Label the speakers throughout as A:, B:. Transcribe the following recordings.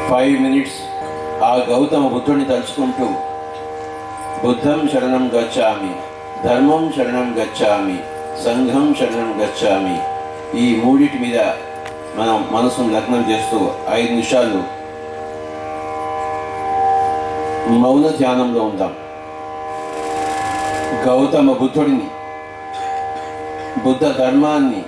A: 5 minutes ఆ గౌతమ బుద్ధుడిని తలుచుకుంటూ బుద్ధం శరణం గచ్చామి, ధర్మం శరణం గచ్చామి, సంఘం శరణం గచ్చామి, ఈ మూడిటి మీద మనం మనసును లగ్నం చేస్తూ 5 నిమిషాలు మౌన ధ్యానంలో ఉందాం. గౌతమ బుద్ధుడిని, బుద్ధ ధర్మాన్ని,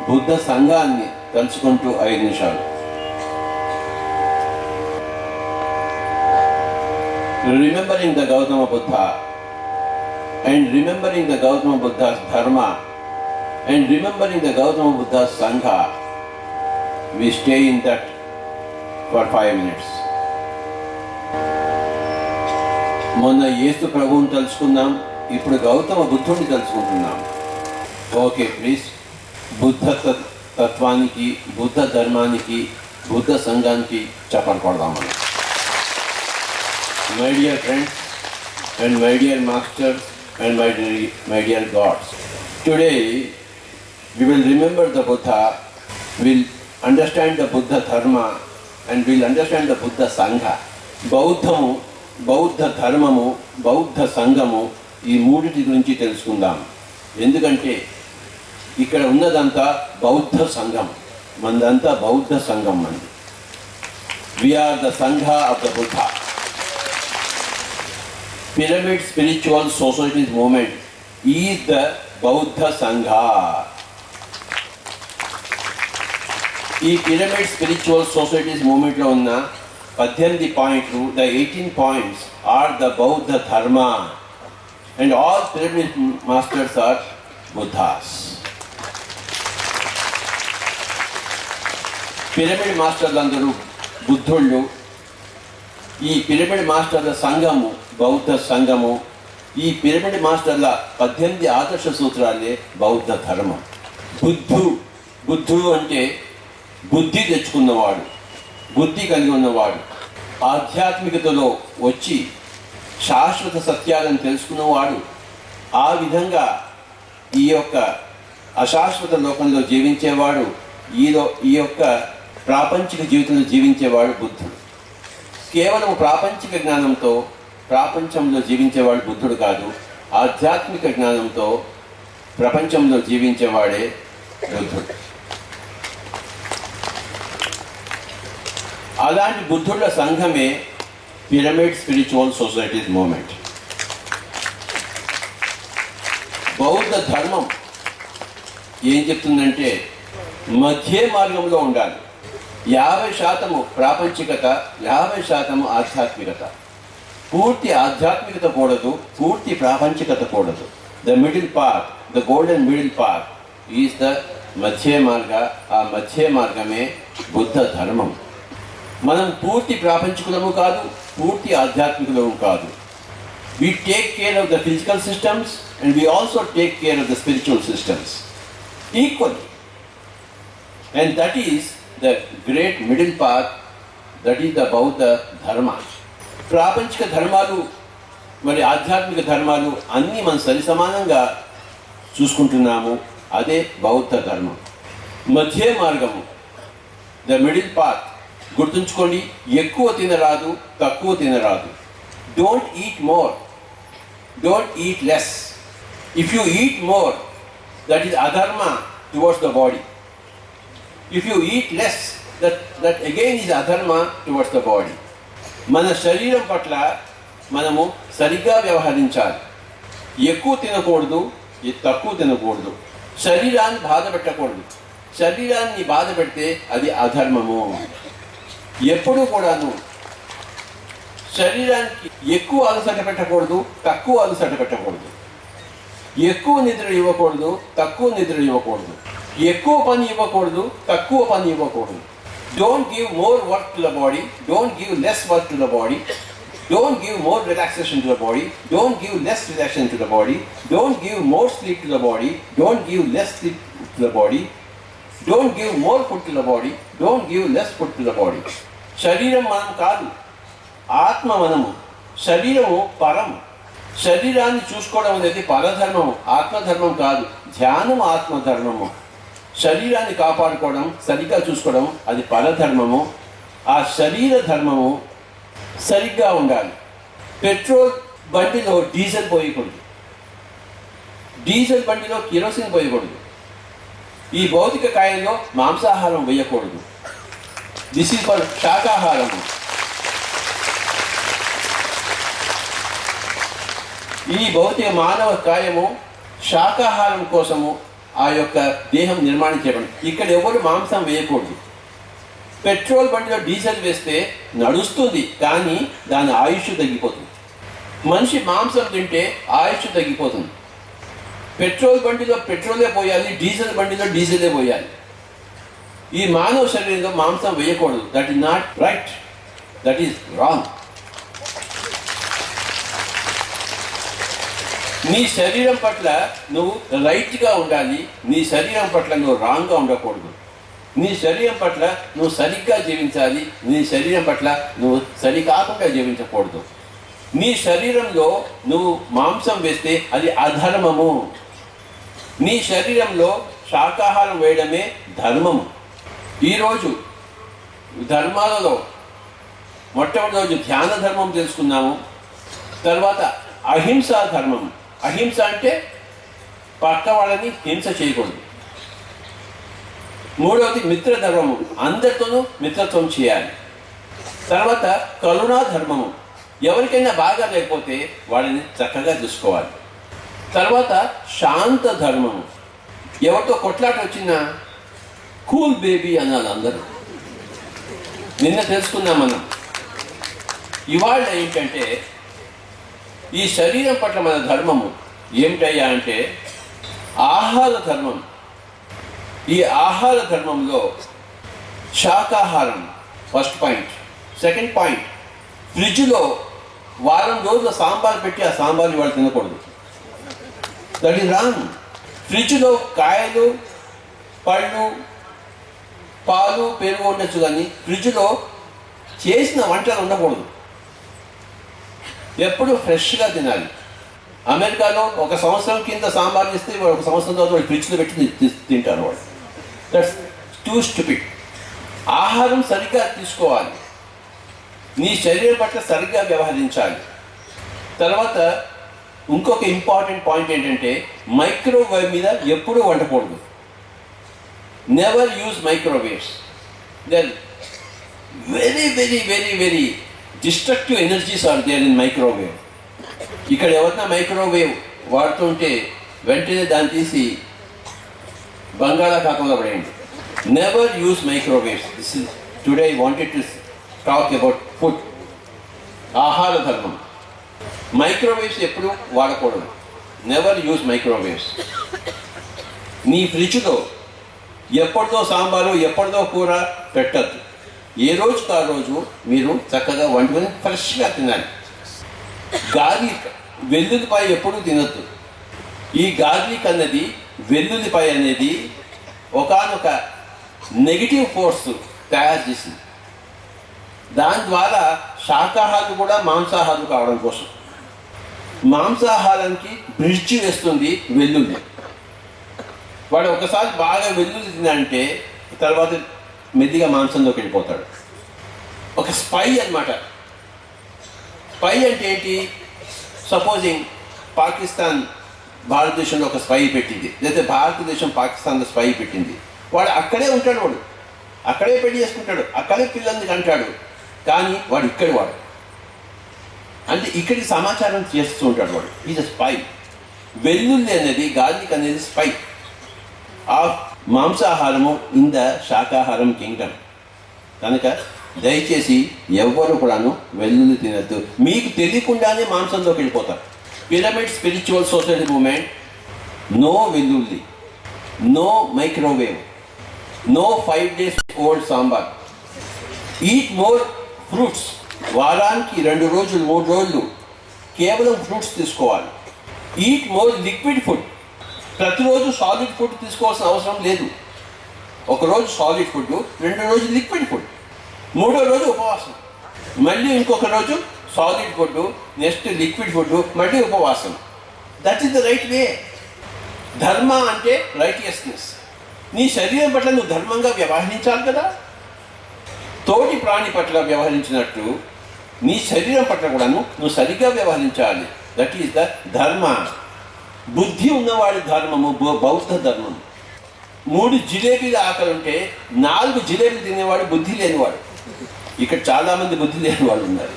A: బుద్ధ సంఘాన్ని తలుచుకుంటూ 5 నిమిషాలు. Remembering the Gautama Buddha and remembering the Gautama Buddha's Dharma and remembering the Gautama Buddha's Sangha, we stay in that for 5 minutes. మొన్న యేసు ప్రభువుని తలుచుకున్నాం, ఇప్పుడు గౌతమ బుద్ధుడిని తలుచుకుంటున్నాం. ఓకే ప్లీజ్, బుద్ధ తత్వానికి, బుద్ధ ధర్మానికి, బుద్ధ సంఘానికి చప్పట్లు కొడదామని. My dear friends and my dear masters and my dear gods, today we will remember the Buddha, will understand the Buddha Dharma and will understand the Buddha Sangha. బౌద్ధము, బౌద్ధ ధర్మము, బౌద్ధ సంఘము, ఈ మూడిటి గురించి తెలుసుకుందాం. ఎందుకంటే ఇక్కడ ఉన్నదంతా బౌద్ధ సంఘం, మనదంతా బౌద్ధ సంఘం మంది. We are the Sangha of the Buddha. Pyramid Spiritual Societies movement is the Buddha Sangha. ఈ పిరమిడ్ స్పిరిచువల్ సొసైటీస్ మూమెంట్లో ఉన్న 18 పాయింట్లు, the 18 points are the బౌద్ధ ధర్మ and all pyramid masters are Buddhas. Pyramid మాస్టర్లు అందరూ బుద్ధుళ్ళు. ఈ పిరమిడ్ మాస్టర్ల సంఘము బౌద్ధ సంఘము. ఈ పిరమిడ్ మాస్టర్ల 18 ఆదర్శ సూత్రాలే బౌద్ధ ధర్మం. బుద్ధుడు అంటే బుద్ధి తెచ్చుకున్నవాడు, బుద్ధి కలిగి ఉన్నవాడు, ఆధ్యాత్మికతలో వచ్చి శాశ్వత సత్యాలను తెలుసుకున్నవాడు. ఆ విధంగా ఈ యొక్క అశాశ్వత లోకంలో జీవించేవాడు, ఈ యొక్క ప్రాపంచిక జీవితంలో జీవించేవాడు బుద్ధుడు. కేవలం ప్రాపంచిక జ్ఞానంతో ప్రాపంచంలో జీవించేవాడు బుద్ధుడు కాదు, ఆధ్యాత్మిక జ్ఞానంతో ప్రపంచంలో జీవించేవాడే బుద్ధుడు. అలాంటి బుద్ధుల సంఘమే పిరమిడ్ స్పిరిచువల్ సొసైటీస్ మూమెంట్. బౌద్ధ ధర్మం ఏం చెప్తుందంటే మధ్య మార్గంలో ఉండాలి. 50% ప్రాపంచికత, 50% ఆధ్యాత్మికత. పూర్తి ఆధ్యాత్మికత కూడదు, పూర్తి ప్రాపంచికత కూడదు. The middle path, the golden middle path is the మధ్య మార్గ. ఆ మధ్య మార్గమే బుద్ధ ధర్మం. మనం పూర్తి ప్రాపంచికులము కాదు, పూర్తి ఆధ్యాత్మికులము కాదు. We take care of the physical systems and we also take care of the spiritual systems equally. And that is the great middle path, that is the Buddha Dharma. ప్రాపంచిక ధర్మాలు మరి ఆధ్యాత్మిక ధర్మాలు అన్నీ మనం సరి సమానంగా చూసుకుంటున్నాము. అదే బౌద్ధ ధర్మం. మధ్య మార్గము, ద మిడిల్ పాత్. గుర్తుంచుకోండి, ఎక్కువ తినరాదు, తక్కువ తినరాదు. Don't eat more, don't eat less. If you eat more, that is అధర్మ towards the body. If you eat less, that again is adharma towards the body. మన శరీరం పట్ల మనము సరిగ్గా వ్యవహరించాలి. ఎక్కువ తినకూడదు, తక్కువ తినకూడదు. శరీరాన్ని బాధ పెట్టకూడదు. శరీరాన్ని బాధ పెడితే అది అధర్మము. ఎప్పుడూ కూడాను శరీరానికి ఎక్కువ అలసట పెట్టకూడదు, తక్కువ అలసట పెట్టకూడదు. ఎక్కువ నిద్ర ఇవ్వకూడదు, తక్కువ నిద్ర ఇవ్వకూడదు. ఎక్కువ పని ఇవ్వకూడదు, తక్కువ పని ఇవ్వకూడదు. Don't give more work to the body, don't give less work to the body. Don't give more relaxation to the body, don't give less relaxation to the body, don't give more sleep to the body, don't give less sleep to the body, don't give more food to the body, don't give less food to the body. శరీరం మనం కాదు, ఆత్మ మనము. శరీరము పరము. శరీరాన్ని చూసుకోవడం అనేది పరధర్మము, ఆత్మధర్మం కాదు. ధ్యానం ఆత్మధర్మము. శరీరాన్ని కాపాడుకోవడం, సరిగ్గా చూసుకోవడం అది పరధర్మము. ఆ శరీర ధర్మము సరిగ్గా ఉండాలి. పెట్రోల్ బండిలో డీజిల్ పోయకూడదు, డీజిల్ బండిలో కిరోసిన్ పోయకూడదు, ఈ భౌతిక కాయంలో మాంసాహారం వేయకూడదు. దిస్ ఈజ్ ఫర్ శాకాహారము. ఈ భౌతిక మానవ కాయము శాకాహారం కోసము ఆ యొక్క దేహం నిర్మాణం చేయబడి. ఇక్కడ ఎవరు మాంసం వేయకూడదు. పెట్రోల్ బండిలో డీజిల్ వేస్తే నడుస్తుంది, కానీ దాని ఆయుష్ తగ్గిపోతుంది. మనిషి మాంసం తింటే ఆయుష్ తగ్గిపోతుంది. పెట్రోల్ బండిలో పెట్రోలే పోయాలి, డీజిల్ బండిలో డీజిలే పోయాలి. ఈ మానవ శరీరంలో మాంసం వేయకూడదు. That is not right, that is wrong. నీ శరీరం పట్ల నువ్వు రైట్గా ఉండాలి, నీ శరీరం పట్ల నువ్వు రాంగ్గా ఉండకూడదు. నీ శరీరం పట్ల నువ్వు సరిగ్గా జీవించాలి, నీ శరీరం పట్ల నువ్వు సరికాకుండా జీవించకూడదు. నీ శరీరంలో నువ్వు మాంసం వేస్తే అది అధర్మము. నీ శరీరంలో శాకాహారం వేయడమే ధర్మము. ఈరోజు ధర్మాలలో మొట్టమొదటి రోజు ధ్యాన ధర్మం తెలుసుకున్నాము. తర్వాత అహింసా ధర్మం. అహింస అంటే పక్క వాళ్ళని హింస చేయకూడదు. మూడవది మిత్రధర్మము, అందరితోనూ మిత్రత్వం చేయాలి. తర్వాత కరుణా ధర్మము, ఎవరికైనా బాగా లేకపోతే వాళ్ళని చక్కగా చూసుకోవాలి. తర్వాత శాంత ధర్మము, ఎవరితో కొట్లాట వచ్చినా కూల్ బేబీ అనాలి అందరూ. నిన్న తెలుసుకున్నాం మనం. ఇవాళ ఏంటంటే ఈ శరీరం పట్ల మన ధర్మము ఏమిటయ్యా అంటే ఆహార ధర్మం. ఈ ఆహార ధర్మంలో శాకాహారం ఫస్ట్ పాయింట్. సెకండ్ పాయింట్, ఫ్రిడ్జ్లో వారం రోజుల సాంబార్ పెట్టి ఆ సాంబార్ని వాళ్ళు తినకూడదు. That is wrong. ఫ్రిడ్జ్లో కాయలు, పళ్ళు, పాలు, పెరుగు ఉండొచ్చు, కానీ ఫ్రిడ్జ్లో చేసిన వంటలు ఉండకూడదు. ఎప్పుడు ఫ్రెష్గా తినాలి. అమెరికాలో ఒక సంవత్సరం కింద సాంబార్ ఇస్తే ఒక సంవత్సరం తర్వాత వాళ్ళు ఫ్రిడ్జ్లో పెట్టి తింటారు వాళ్ళు. That's two stupid. ఆహారం సరిగ్గా తీసుకోవాలి, నీ శరీరం పట్ల సరిగ్గా వ్యవహరించాలి. తర్వాత ఇంకొక ఇంపార్టెంట్ పాయింట్ ఏంటంటే మైక్రోవేవ్ మీద ఎప్పుడూ వండకూడదు. Never use microwaves. Then very very very very destructive energies are there in microwave. ఇక్కడ ఎవరైనా మైక్రోవేవ్ వాడుతుంటే వెంటనే దాన్ని తీసి బంగాళాఖాతంలో పడేయండి. Never use microwaves. This is today I wanted to talk about food. ఆహార ధర్మం. మైక్రోవేవ్స్ ఎప్పుడు వాడకూడదు. Never use microwaves. నీ ఫ్రిడ్జ్లో ఎప్పటిదో సాంబారు, ఎప్పటిదో కూర పెట్టద్దు. ఏ రోజుకి ఆ రోజు మీరు చక్కగా వండుకొని ఫ్రెష్గా తినాలి. గార్లిక్, వెల్లుల్లిపాయ ఎప్పుడూ తినద్దు. ఈ గార్లిక్ అన్నది, వెల్లుల్లిపాయ అనేది ఒకానొక నెగిటివ్ ఫోర్స్ తయారు చేసింది. దాని ద్వారా శాకాహారులు కూడా మాంసాహారులు కావడం కోసం. మాంసాహారానికి బ్రిడ్జ్ వేస్తుంది వెల్లుల్లి. వాడు ఒకసారి బాగా వెల్లుల్లి తినంటే తర్వాత మెల్లిగా మాంసంలోకి వెళ్ళిపోతాడు. ఒక స్పై అన్నమాట. స్పై అంటే ఏంటి? సపోజింగ్ పాకిస్తాన్ భారతదేశంలో ఒక స్పై పెట్టింది, లేకపోతే భారతదేశం పాకిస్తాన్లో స్పై పెట్టింది. వాడు అక్కడే ఉంటాడు, వాడు అక్కడే పెళ్లి చేసుకుంటాడు, అక్కడే పిల్లల్ని కంటాడు, కానీ వాడు ఇక్కడి వాడు అంటే ఇక్కడికి సమాచారం చేస్తూ ఉంటాడు. వాడు ఈజ్ అ స్పై. వెల్లుల్లి అనేది, గార్లిక్ అనేది స్పై ఆఫ్ మాంసాహారము ఇన్ ద శాకాహారం కింగ్డమ్. కనుక దయచేసి ఎవ్వరు కూడాను వెల్లుల్లి తినద్దు. మీకు తెలియకుండానే మాంసంలోకి వెళ్ళిపోతారు. Pyramid spiritual society movement, no వెల్లుల్లి, no microwave, no 5 days old sambar. Eat more fruits. వారానికి 2 రోజులు 3 రోజులు కేవలం ఫ్రూట్స్ తీసుకోవాలి. Eat more liquid food. ప్రతిరోజు సాలిడ్ ఫుడ్ తీసుకోవాల్సిన అవసరం లేదు. ఒకరోజు సాలిడ్ ఫుడ్, 2 రోజులు లిక్విడ్ ఫుడ్, 3వ రోజు ఉపవాసం, మళ్ళీ ఇంకొక రోజు solid food, next liquid food, మళ్ళీ ఉపవాసం. That is the right way. ధర్మ అంటే రైటియస్నెస్. నీ శరీరం పట్ల నువ్వు ధర్మంగా వ్యవహరించాలి కదా. తోటి ప్రాణి పట్ల వ్యవహరించినట్టు నీ శరీరం పట్ల కూడాను నువ్వు సరిగ్గా వ్యవహరించాలి. దట్ ఈస్ ద ధర్మ. బుద్ధి ఉన్నవాడి ధర్మము బౌద్ధ ధర్మం. 3 జిలేబీలు ఆకలి ఉంటే 4 జిలేబీలు తినేవాడు బుద్ధి లేనివాడు. ఇక్కడ చాలామంది బుద్ధి లేని వాళ్ళు ఉన్నారు,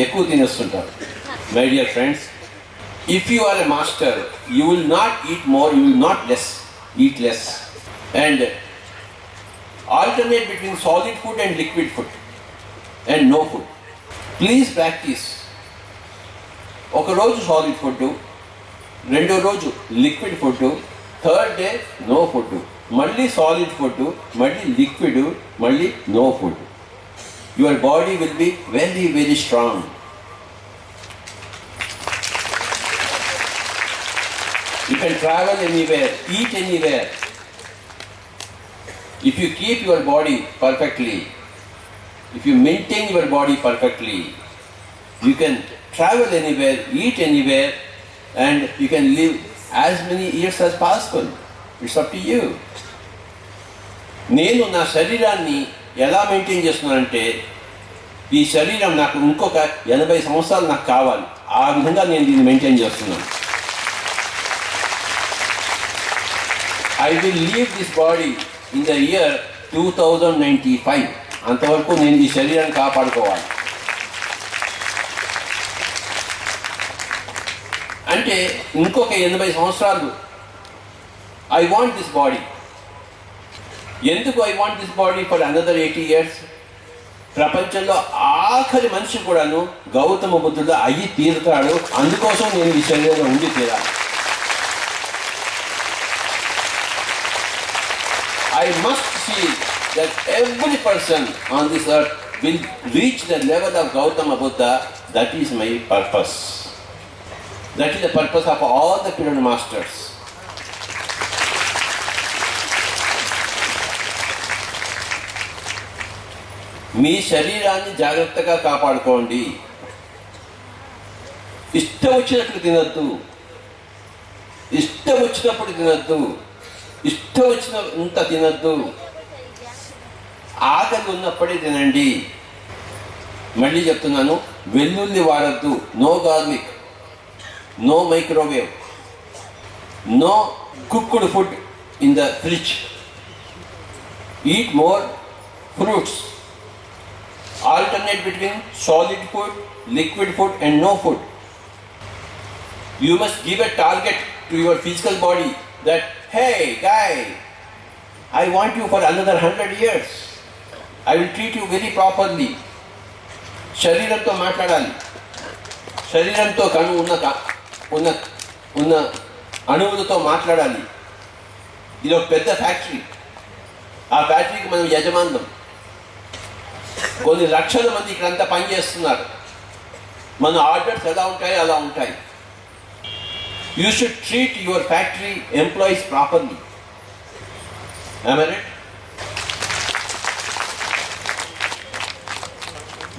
A: ఎక్కువ తినేస్తుంటారు. My dear friends, if you are a master, you will not eat more, you will not eat less, and alternate between solid food and liquid food and no food. Please practice. ఒక రోజు solid food, రెండో రోజు liquid food, third day no food, మళ్ళీ solid food, మళ్ళీ liquid, మళ్ళీ no food. Your body will be very very strong. You can travel anywhere, eat anywhere. If you keep your body perfectly, if you maintain your body perfectly, you can travel anywhere, eat anywhere, and you can live as many years as possible. It's up to you. నేను నా శరీరాన్ని ఎలా maintain చేస్తున్నానంటే, ఈ శరీరం నాకు ఇంకొక 80 సంవత్సరాలు నాకు కావాలి, ఆ విధంగా నేను దీన్ని మెయింటైన్ చేస్తున్నాను. I will leave this body in the year 2095. అంతవరకు నేను ఈ శరీరాన్ని కాపాడుకోవాలి. అంటే ఇంకొక 80 సంవత్సరాలు ఐ వాంట్ దిస్ బాడీ. ఎందుకు I want this body for another 80 years? ప్రపంచంలో ఆఖరి మనిషి కూడాను గౌతమ బుద్ధుడు అయ్యి తీరుతాడు, అందుకోసం నేను ఈ శరీరంలో ఉండి తీరాలి. I must see that every person on this earth will reach the level of Gautama Buddha. That is my purpose. That is the purpose of all the Pillai masters. మీ శరీరాన్ని జాగ్రత్తగా కాపాడుకోండి. ఇష్టం వచ్చినట్లు తినద్దు, ఇష్టం వచ్చినప్పుడు తినద్దు, ఇష్టం వచ్చినంత తినద్దు. ఆకలి ఉన్నప్పుడే తినండి. మళ్ళీ చెప్తున్నాను, వెల్లుల్లి వాడద్దు. No garlic, no microwave, no cooked food in the fridge. Eat more fruits. Alternate between solid food, liquid food and no food. You must give a target to your physical body that, hey guy, I want you for another 100 years. I will treat you very properly. శరీరంతో మాట్లాడాలి. శరీరంతో కను ఉన్న అణువులతో మాట్లాడాలి. ఇది ఒక పెద్ద factory. ఆ ఫ్యాక్టరీకి మనం యజమానులం. కొన్ని లక్షల మంది ఇక్కడంతా పనిచేస్తున్నారు. మన ఆర్డర్స్ ఎలా ఉంటాయో అలా ఉంటాయి. You should treat your factory employees properly. Am I right?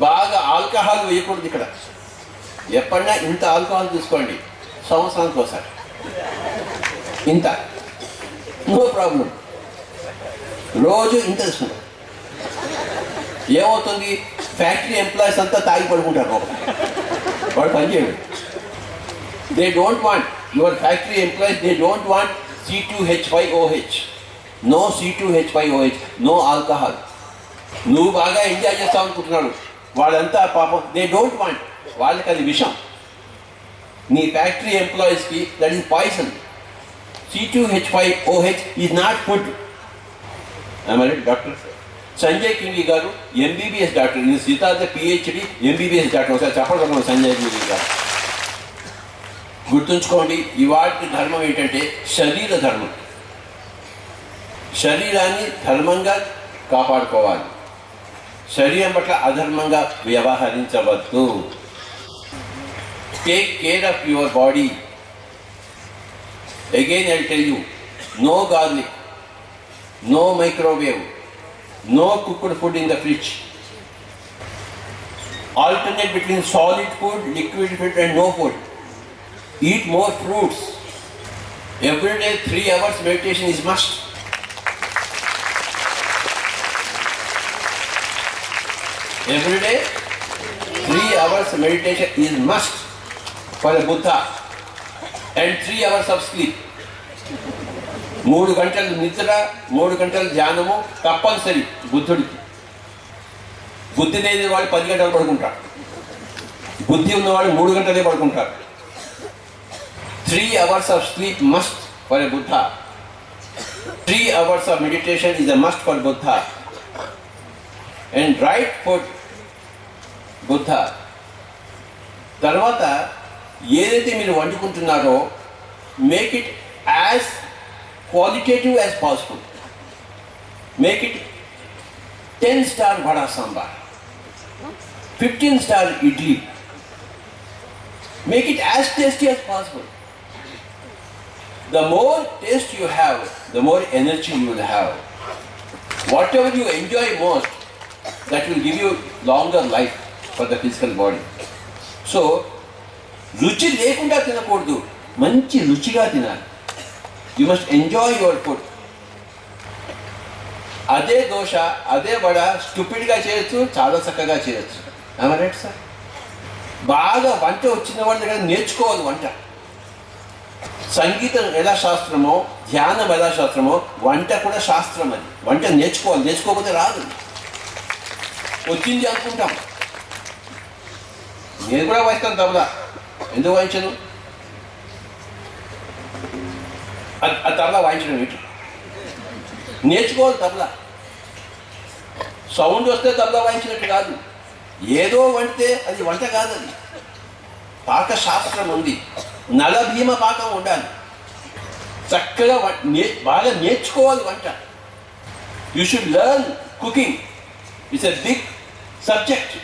A: బాగా ఆల్కహాల్ వేయకూడదు ఇక్కడ. ఎప్పుడన్నా ఇంత ఆల్కహాల్ తీసుకోండి, సంవత్సరానికి ఒకసారి ఇంత, నో ప్రాబ్లం. రోజు ఇంత తీసుకుంటాం. ఏమవుతుంది? ఫ్యాక్టరీ ఎంప్లాయీస్ అంతా తాగి పడుకుంటారు, వాడు పనిచేయడు. They don't want, your factory employees, they don't want C2H5OH. No C2H5OH, no alcohol. నువ్వు బాగా ఎంజాయ్ చేస్తావు అనుకుంటున్నాడు, వాళ్ళంతా పాపం దే డోంట్ వాంట్, వాళ్ళకి అది విషం. నీ ఫ్యాక్టరీ ఎంప్లాయీస్కి that is poison. C2H5OH is not food. Doctor Sanjay Kingi గారు MBBS డాక్టర్, నేను సీతార్థ PhD MBBS డాక్టర్. ఒకసారి చెప్పగలను సంజయ్ కింగి గారు. గుర్తుంచుకోండి, ఇవాటి ధర్మం ఏంటంటే శరీర ధర్మం. శరీరాన్ని ధర్మంగా కాపాడుకోవాలి. శరీరం పట్ల అధర్మంగా వ్యవహరించవద్దు. Take care of your body. Again I tell you, no garlic, no microwave, no cooked food in the fridge. Alternate between solid food, liquid food and no food. Eat more fruits. Every day 3 hours meditation is must. Every day, 3 hours meditation is must for a Buddha and 3 hours of sleep. 3 గంటలు నిద్ర, 3 గంటలు ధ్యానము తప్పనిసరి బుద్ధుడికి. బుద్ధి లేని వాడు 10 గంటలు పడుకుంటాడు, బుద్ధి ఉన్నవాడు 3 గంటలే పడుకుంటారు. 3 hours of sleep must for a Buddha. 3 hours of meditation is a must for Buddha. And right food Buddha. తర్వాత ఏదైతే మీరు వండుకుంటున్నారో make it as qualitative as possible. Make it 10-star vada sambar, 15-star idli. Make it as tasty as possible. The more taste you have, the more energy you will have. Whatever you enjoy most, that will give you longer life for the physical body. So, రుచి లేకుండా తినకూడదు, మంచి రుచిగా తినాలి. You must enjoy your food. అదే దోశ, అదే వడ స్టూపిడ్గా చేయొచ్చు, చాలా చక్కగా చేయొచ్చు. Right sir? బాగా వంట వచ్చిన వాళ్ళ దగ్గర నేర్చుకోవాలి వంట. సంగీతం ఎలా శాస్త్రమో, ధ్యానం ఎలా శాస్త్రమో, వంట కూడా శాస్త్రం. అది వంట నేర్చుకోవాలి, నేర్చుకోకపోతే రాదు. వచ్చింది అనుకుంటాం. నేను కూడా వాయిస్తాను తబలా, ఎందుకు వాయించను? ఆ తబలా వాయించడం ఏంటి? నేర్చుకోవాలి తబలా. సౌండ్ వస్తే తబలా వాయించినట్టు కాదు. ఏదో వండితే అది వంట కాదు, అది పాకశాస్త్రం ఉంది. నలభీమ పాకం ఉండాలి. చక్కగా బాగా నేర్చుకోవాలి వంట. You should learn cooking. It's a big subject.